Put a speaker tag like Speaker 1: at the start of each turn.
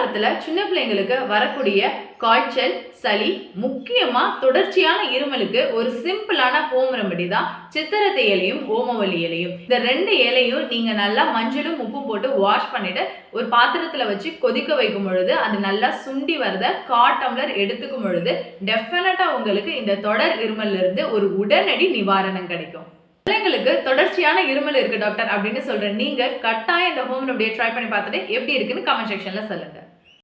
Speaker 1: காலத்துல சின்ன பிள்ளைங்களுக்கு வரக்கூடிய காய்ச்சல், சளி, முக்கியமா தொடர்ச்சியான இருமலுக்கு ஒரு சிம்பிளான ஹோம் ரெமெடி தான் சித்திரத்தை இலையும் ஓமவல்லி இலையும். இந்த 2 இலையும் நீங்க நல்லா மஞ்சளும் உப்பும் போட்டு வாஷ் பண்ணிட்டு ஒரு பாத்திரத்துல வச்சு கொதிக்க வைக்கும் பொழுது அது நல்லா சுண்டி வரத 1/4 டம்ளர் எடுத்துக்கும் பொழுது டெஃபினட்டா உங்களுக்கு இந்த தொடர் இருமல்ல இருந்து ஒரு உடனடி நிவாரணம் கிடைக்கும். பிள்ளைங்களுக்கு தொடர்ச்சியான இருமல் இருக்கு டாக்டர் அப்படின்னு சொல்றேன். நீங்க கட்டாயம் இந்த ஹோம் ரெமெடியை ட்ரை பண்ணி பார்த்துட்டு எப்படி இருக்குன்னு கமெண்ட் செக்ஷன்ல சொல்லுங்க.